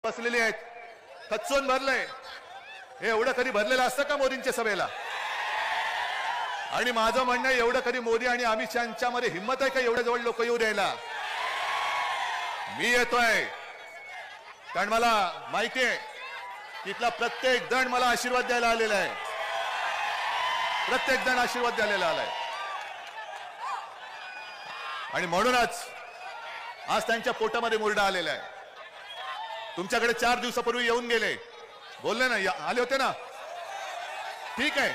बसलेली आहेत, खच्चून भरलंय. हे एवढं कधी भरलेलं असतं का मोदींच्या सभेला? आणि माझं म्हणणं एवढं कधी मोदी आणि अमित शहांच्यामध्ये हिंमत आहे का एवढ्या जवळ लोक येऊ द्यायला? मी येतोय कारण मला माहिती आहे तिथला प्रत्येक जण मला आशीर्वाद द्यायला आलेला आहे. प्रत्येक जण आशीर्वाद द्यायला आलाय आणि म्हणूनच आज त्यांच्या पोटामध्ये मुरडा आलेला आहे. तुमच्याकडे 4 दिवसापूर्वी येऊन गेले, बोलले ना, आले होते ना, ठीक आहे.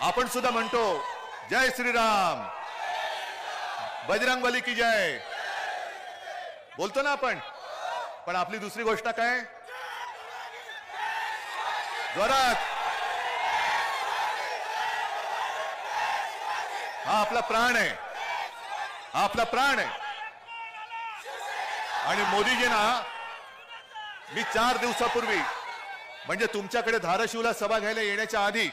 आपण सुद्धा म्हणतो जय श्रीराम, बजरंग बली की जय, बोलतो ना आपण. पण आपली दुसरी गोष्ट काय? जोरात, हा आपला प्राण आहे, हा आपला प्राण आहे. आणि मोदीजींना मी 4 दिवसापूर्वी म्हणजे तुमच्याकडे धाराशिवला सभा घ्यायला येण्याच्या आधी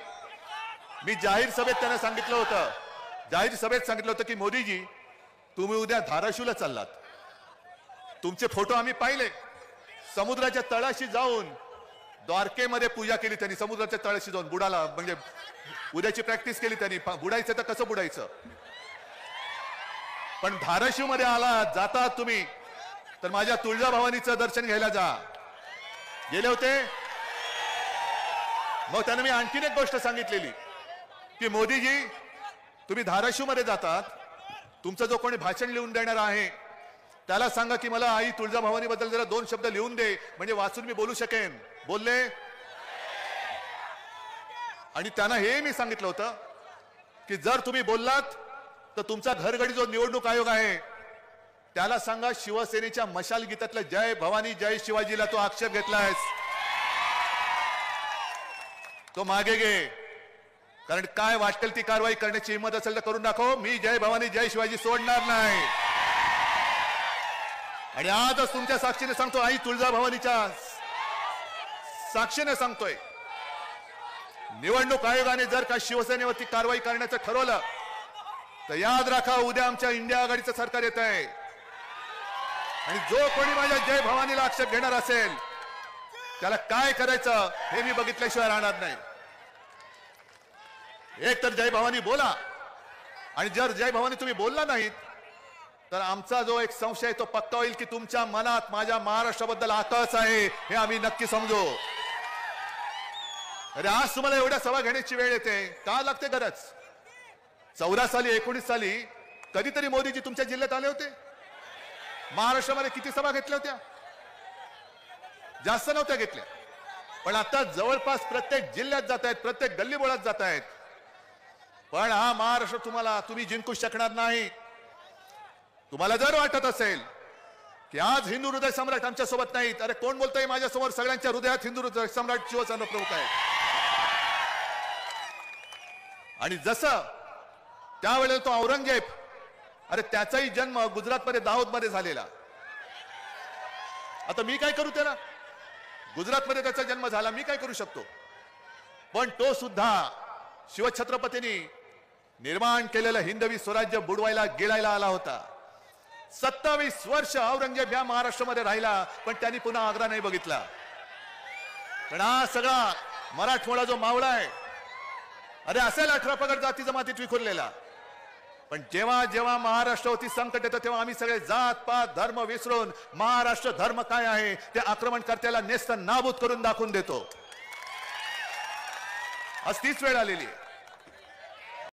मी जाहीर सभेत त्यांना सांगितलं होतं, जाहीर सभेत सांगितलं होतं की मोदीजी तुम्ही उद्या धाराशिवला चाललात. तुमचे फोटो आम्ही पाहिले. समुद्राच्या तळाशी जाऊन द्वारकेमध्ये पूजा केली त्यांनी, समुद्राच्या तळाशी जाऊन बुडाला, म्हणजे उद्याची प्रॅक्टिस केली त्यांनी. बुडायचं तर कसं बुडायचं. पण धाराशिव मध्ये आला जातात तुम्ही तर माझ्या तुळजाभवानीचं दर्शन घ्यायला जा. गेले होते. मग त्यांना मी आणखीन एक गोष्ट सांगितलेली की मोदीजी तुम्ही धाराशिव मध्ये जातात, तुमचं जो कोणी भाषण लिहून देणार आहे त्याला सांगा की मला आई तुळजाभवानी बद्दल जरा 2 शब्द लिहून दे, म्हणजे वाचून मी बोलू शकेन. बोलले. आणि त्यांना हे मी सांगितलं होतं की जर तुम्ही बोललात तर तुमचा घरगडी जो निवडणूक आयोग आहे त्याला सांगा शिवसेनेच्या मशाल गीतातलं जय भवानी जय शिवाजीला तो आक्षेप घेतलायस, तो मागे घे. कारण काय वाटेल ती कारवाई करण्याची हिंमत असेल तर करून दाखव. मी जय भवानी जय शिवाजी सोडणार नाही. आणि आजच तुमच्या साक्षीने सांगतो, आई तुळजाभवानीच्या साक्षीने सांगतोय, निवडणूक आयोगाने जर का शिवसेनेवरती कारवाई करण्याचं ठरवलं तर याद राखा उद्या आमच्या इंडिया आघाडीचं सरकार येत आहे. आणि जो कोणी माझ्या जय भवानीला आक्षेप घेणार असेल त्याला काय करायचं हे मी बघितल्याशिवाय राहणार नाही. एक तर जय भवानी बोला, आणि जर जय भवानी तुम्ही बोलला नाहीत तर आमचा जो एक संशय तो पक्का होईल की तुमच्या मनात माझ्या महाराष्ट्राबद्दल आकस आहे, हे आम्ही नक्की समजू. अरे आज तुम्हाला एवढ्या सभा घेण्याची वेळ येते, का लागते गरज? 14 साली 19 साली कधीतरी मोदीजी तुमच्या जिल्ह्यात आले होते? महाराष्ट्रामध्ये किती सभा घेतल्या होत्या? जास्त नव्हत्या घेतल्या. पण आता जवळपास प्रत्येक जिल्ह्यात जात आहेत, प्रत्येक गल्लीबोळात जात आहेत. पण हा महाराष्ट्र तुम्ही जिंकू शकणार नाही. तुम्हाला जर वाटत असेल की आज हिंदू हृदय सम्राट आमच्या सोबत नाहीत, अरे कोण बोलतोय माझ्यासमोर? सगळ्यांच्या हृदयात हिंदू हृदय सम्राट शिवसेना प्रमुख आहेत. आणि जसं त्यावेळेला तो औरंगजेब, अरे त्याचाही जन्म गुजरातमध्ये दाहोदमध्ये झालेला. आता मी काय करू त्याला? गुजरातमध्ये त्याचा जन्म झाला, मी काय करू शकतो? पण तो सुद्धा शिवछत्रपतींनी निर्माण केलेलं हिंदवी स्वराज्य बुडवायला गिळायला आला होता. 27 वर्ष औरंगजेब या महाराष्ट्रामध्ये राहिला, पण त्यांनी पुन्हा आग्रा नाही बघितला. पण हा सगळा मराठमोळा जो मावळा आहे, अरे असेल 18 पगड जाती जमातीत विखुरलेला, पण जेव्हा जेव्हा महाराष्ट्रावरती संकट येतं तेव्हा आम्ही सगळे जात पात धर्म विसरून महाराष्ट्र धर्म काय आहे ते आक्रमणकर्त्याला नेस्त नाबूद करून दाखवून देतो. आज तीच वेळ आलेली आहे.